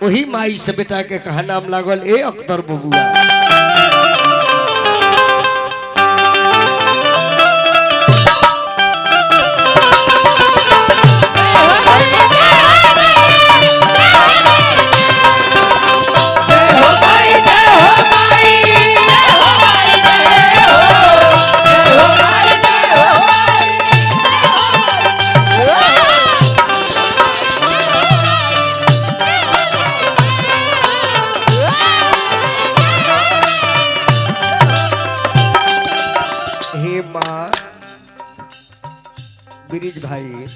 वही माई से बेटा के कहा नाम लागल ए अख्तर बबुआ। ब्रिज भाई,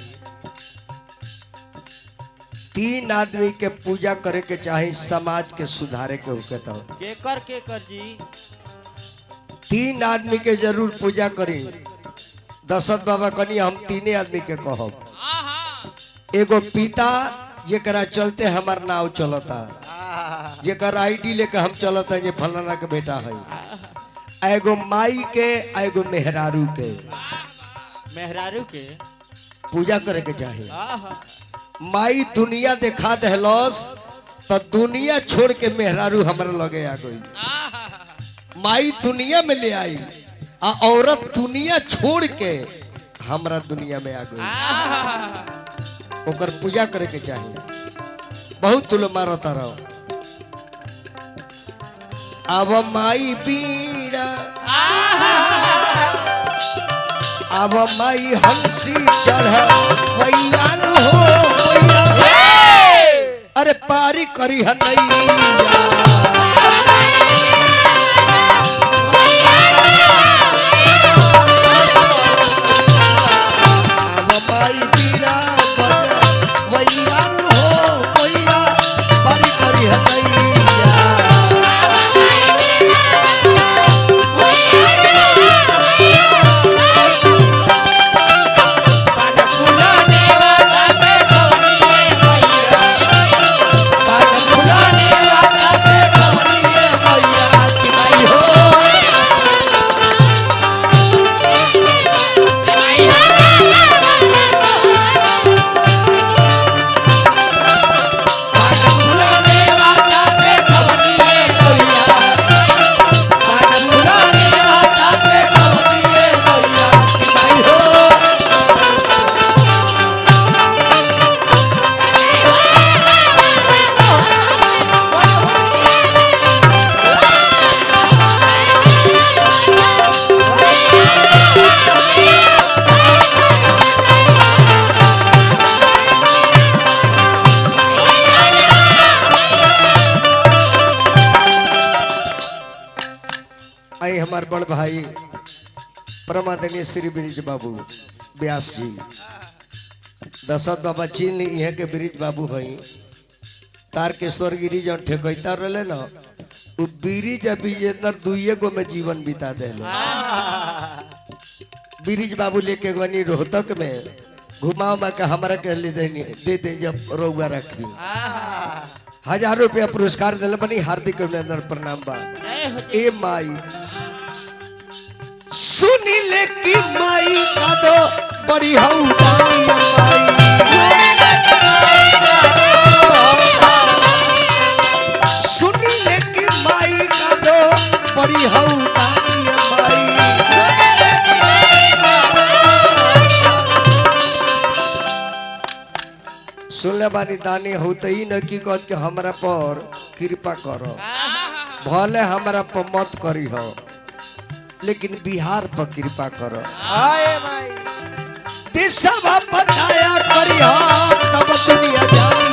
3 आदमी के पूजा करे के चाहे समाज के सुधारे के होके तो केकर जी 3 आदमी के जरूर पूजा करी। दशरथ बाबा कनी हम 3 आदमी के कहब। एगो पिता जेकरा चलते हमार नाव चलता, जेकर आईडी लेके हम चलता जे फलाना के बेटा है। एगो माई के एगो मेहरारू के पूजा करे के चाहे। माई दुनिया देखा दहलस तो दुनिया छोड़ के मेहरारू हमारे लगे आ गई। माई दुनिया में ले आई आ औरत दुनिया छोड़ के हमरा दुनिया में आ गई। ओकर पूजा करे के चाहे। बहुत तुल मारता रहो। अब माई बीड़ा अब माई हंसी चढ़ वैयान हो अरे पारी करी हनैया। अब माई बीड़ा वैयान हो भैया पारी करी हनैया। हमार बड़ भाई परमादरणीय श्री ब्रिज बाबू व्यास जी, दशरथ बाबा चीन यहाँ के ब्रिज बाबू है। तारकेश्वर गिरी जो ठेकता रहे ना वो ब्रिज विजेंद्र 2 गो में जीवन बिता दे। ब्रिज बाबू लेके गनी रोहतक में घुमाओ में के हमारा के दे दे जब रउआ रखी 1000 रुपया पुरस्कार दिल बनी। हार्दिक अभिनंदन प्रणाम बा। ए माई सुनी ले की माई का दो बड़ी हऊ दानी सुनी ले की माई का दो बड़ी हऊ दानी सुन ले बानी दानी होते ही न की कह के हमरा पर कृपा करो। भले हमरा पर मत करी हो लेकिन बिहार पर कृपा करो। देशवा बताया करी हो तब दुनिया जानी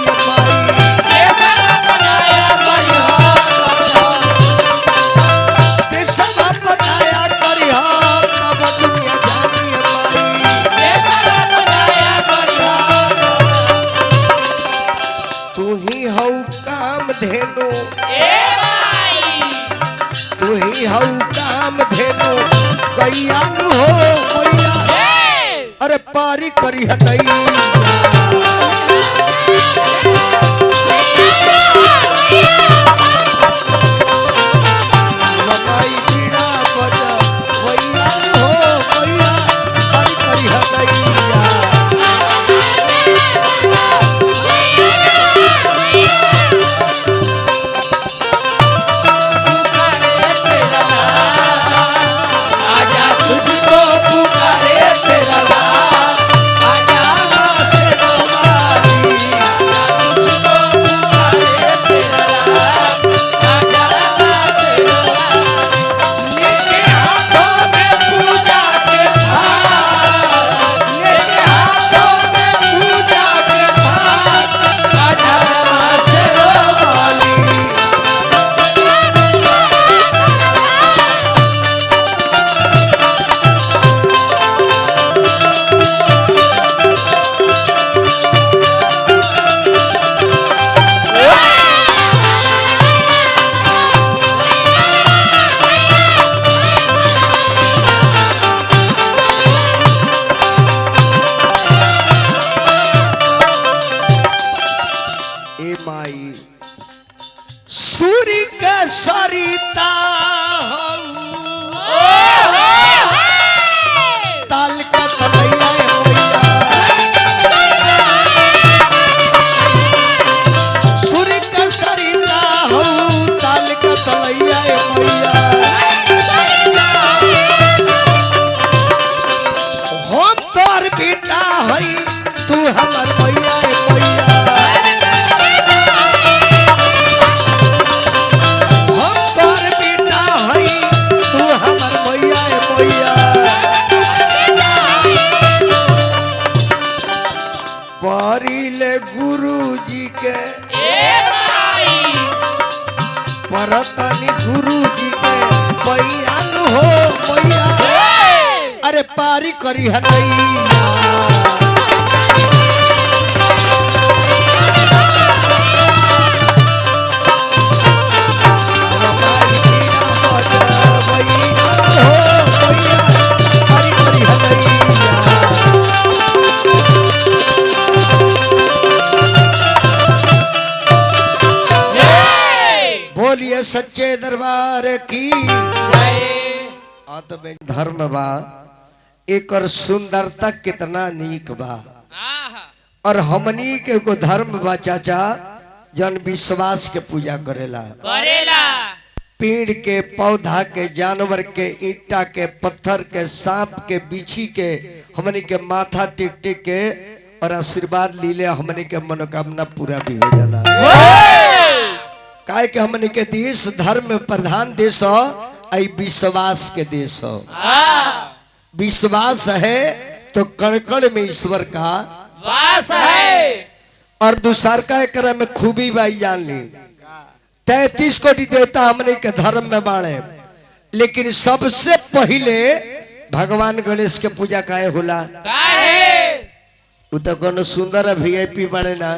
देशवा बताया करी हो तब दुनिया जानी। तू ही हऊ काम धेनु तू ही हऊ काम धेनु गैयान हो गैया अरे पारी करी हनैया। माई बीड़ा बजा गैयान हो गैया पारी करी हनैया। सूरी के सरिता ताल का तलैया सूरी के सरिता हो ताल का तलैया मैया हम तोर बेटा हई तू हमर मैया मैया हम तोर बेटा हई तू हमर मैया मैया परिले गुरुजी के परतनी गुरुजी के बयान हो मैया अरे पारी करी हनैया बोलिए सच्चे दरबार की आत्म धर्म बा एक और सुंदरता कितना नीक बा और हमनी के को धर्म बा चाचा जन विश्वास के पूजा करेला पेड़ के पौधा के जानवर के ईंटा के पत्थर के सांप के बिछी के हमनी के माथा टिक टिक के और आशीर्वाद लीले हमनी के मनोकामना पूरा भी हो जाला काहे के हमनी के देश धर्म प्रधान देश हो आई विश्वास के देश हो विश्वास है तो कण कण में ईश्वर का वास है और दूसर का एक में खूबी बाई जान ली 33 कोटि देवता हमने के धर्म में बाड़े लेकिन सबसे पहले भगवान गणेश के पूजा काहे होला तो कोनो सुंदर वीआईपी बाड़े ना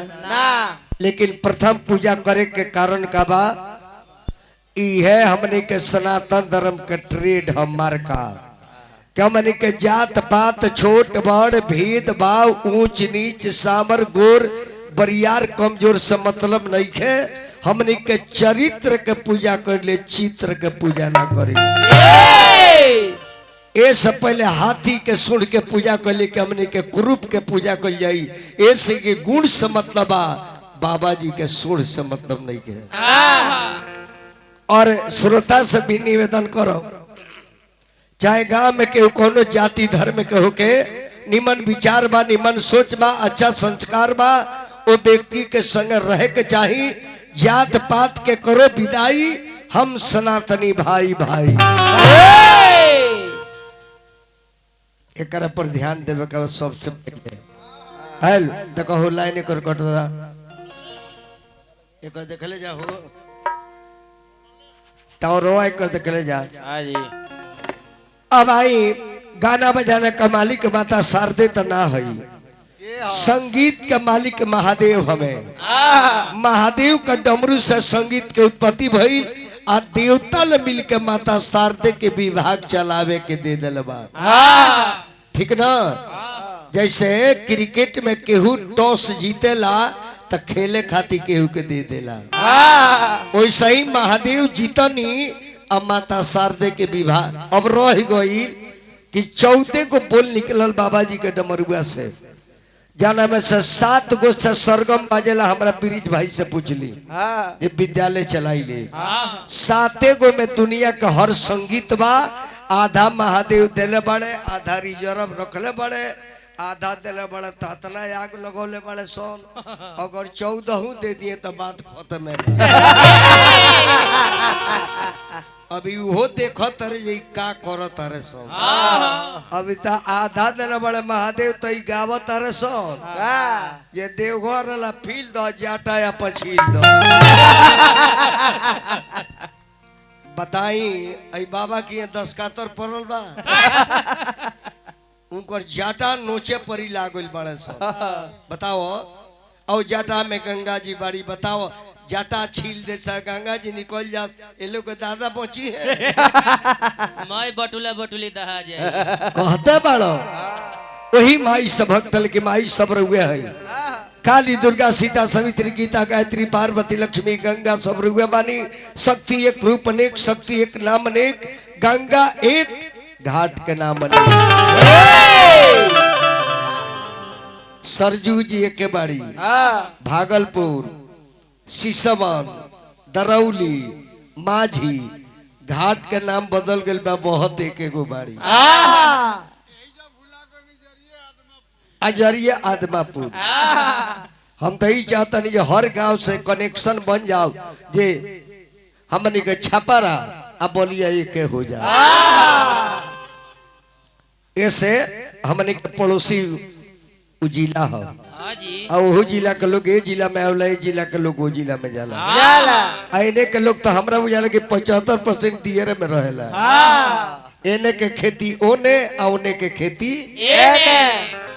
लेकिन प्रथम पूजा करे के कारण का बा है हमने के सनातन धर्म के ट्रेड हमार का हमने के जात पात छोट बड़ भेद भाव ऊंच नीच सामर गोर बरियार कमजोर से मतलब नहीं है हमने के चरित्र के पूजा कर ले चित्र के पूजा ना करी ऐसे पहले हाथी के सूंड के पूजा कर ले हमने के कुरूप के पूजा कर जाई ऐसे के गुण से मतलब बाबा जी के सूंड से मतलब नहीं के और श्रोता से भी निवेदन करो चाहे गांव में के कोनो जाति धर्म के होके निमन विचार बा निमन सोच बा अच्छा संस्कार बा वो व्यक्ति के संग रहे के चाहिए जात पात के करो विदाई हम सनातनी भाई भाई एक पर ध्यान देवे का सबसे पहले हेल देखो हो लाइन कर कट दा एक देखले जा हो टावर एक देखले जा हां जी अब आई गाना बजाना का मालिक माता शारदे तो ना है संगीत के मालिक महादेव हमें महादेव का डमरू से संगीत के उत्पत्ति भइल आ देवता ले मिल के माता शारदे के विभाग चलावे के दे दिल बा ठीक ना जैसे क्रिकेट में केहू टॉस जीतेला तो खेले खातिर केहू के दे देला वैसे ही महादेव जीतनी अब माता शारदे के विवाह अब रह गई कि 14 को बोल निकलल बाबा जी के डमरुआ से जाना में से 7 गो से सरगम बाजेला हमरा ब्रिज भाई से पूछली ये विद्यालय चलाई ले 7 गो में दुनिया का हर संगीत बा आधा महादेव देले बड़े आधा रिजर्व रखले बड़े आधा दिले बड़े तातना आग लगौले बड़े सोन अगर 14 दे दिए तो बात खत्म है अभी वो देखो तारे ये का करो तारे सोन अभी तो आधा दिले बड़े महादेव तो गावो तारे सोन ये देवघर वाला फील दो जाटा या पछील दो बताई आई बाबा की 10 कातर पड़ल बा उनकर जाटा नोचे परी लागल बड़े सब बताओ और जाटा में गंगा जी बाड़ी बताओ जाटा छील दे सा गंगा जी निकल जा ये लोग के दादा पहुंची है माई बटुला बटुली दहा जाए कहते बड़ो वही माई सब भक्तल के माई सब रुए है काली दुर्गा सीता सवित्री गीता गायत्री पार्वती लक्ष्मी गंगा सब रुआ बानी। शक्ति एक रूप अनेक, शक्ति एक नाम अनेक, गंगा एक घाट के नाम अनेक। सरजू जी एक के बाड़ी, भागलपुर, सिसवन, दरौली, माझी, घाट के नाम बदल गए बा बहुत एक एगो बाड़ी। अजरिया आदमापुर। हम तो यही चाहता नहीं कि हर गांव से कनेक्शन बन जाओ जे हमने के छापारा अब बोलिए एक हो जाए। ऐसे हमने के पड़ोसी जिला हो हाँ जी और वो जिला के लोग ये जिला में आवला, ये जिला के लोग वो जिला में जाला। आइने के लोग तो हमरा बुझाला कि 75% दियरे में रहेला। एने के खेती ओने, औने के खेती एने